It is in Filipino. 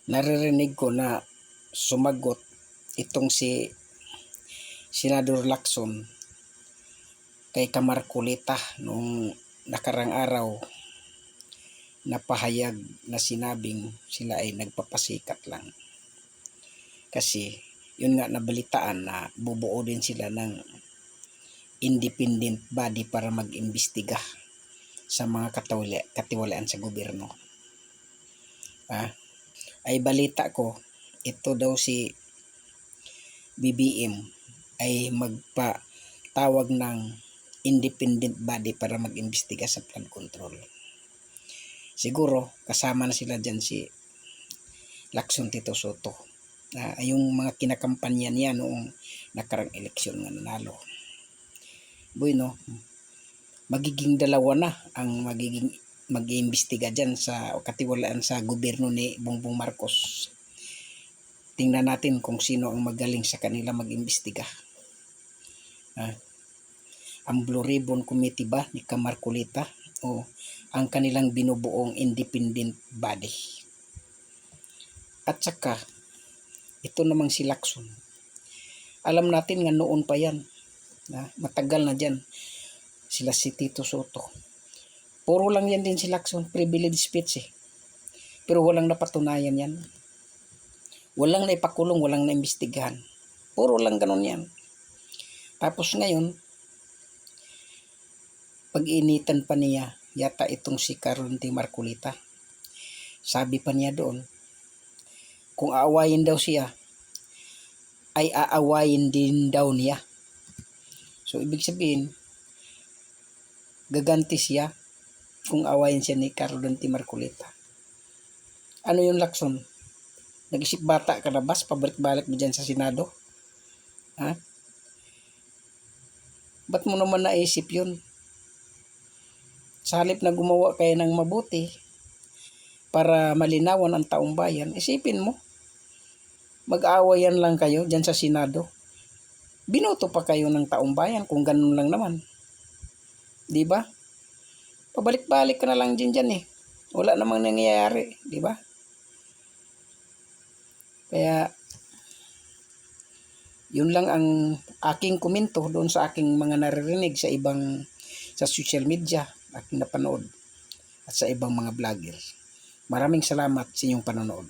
naririnig ko na sumagot itong si Senador Lacson kay Camarcolita noong nakarang araw na pahayag na sinabing sila ay nagpapasikat lang. Kasi yun nga nabalitaan na bubuo din sila ng independent body para mag-imbestiga sa mga katiwalaan sa gobyerno. Ay balita ko, ito daw si BBM ay magpatawag ng independent body para mag-imbestiga sa flood control. Siguro kasama na sila dyan si Lacson Tito Sotto, yung mga kinakampanya niya noong nakarang eleksyon nga nanalo. Bueno, magiging dalawa na ang mag-iimbestiga dyan sa katiwalaan sa gobyerno ni Bongbong Marcos. Tingnan natin kung sino ang magaling sa kanila mag-imbestiga. Ang Blue Ribbon Committee ba ni Camarcolita o ang kanilang binubuong independent body? At saka ito namang si Lacson, alam natin nga noon pa yan, matagal na dyan sila si Tito Sotto. Puro lang yan din si Lacson, privilege speech pero walang napatunayan yan, walang naipakulong, walang naimbestigahan, puro lang ganun yan. Tapos ngayon pag-initan pa niya yata itong si Caron T. Marcolita, sabi pa niya doon kung aawayin daw siya ay aawayin din daw niya. So ibig sabihin gaganti siya kung awayin siya ni Caron T. Marcolita. Ano yung Lacson? Nag-isip bata ka na bas? Pabalik-balik mo dyan sa Senado? Ba't mo naman naisip yun? Sa halip na gumawa kayo ng mabuti para malinawan ang taong bayan, isipin mo, mag-aawayan lang kayo dyan sa Senado. Binoto pa kayo ng taong bayan kung ganun lang naman. Di ba? Pabalik-balik ka na lang dyan wala namang nangyayari, di ba? Kaya yun lang ang aking komento doon sa aking mga naririnig sa social media, aking napanood at sa ibang mga vlogger. Maraming salamat sa inyong panonood.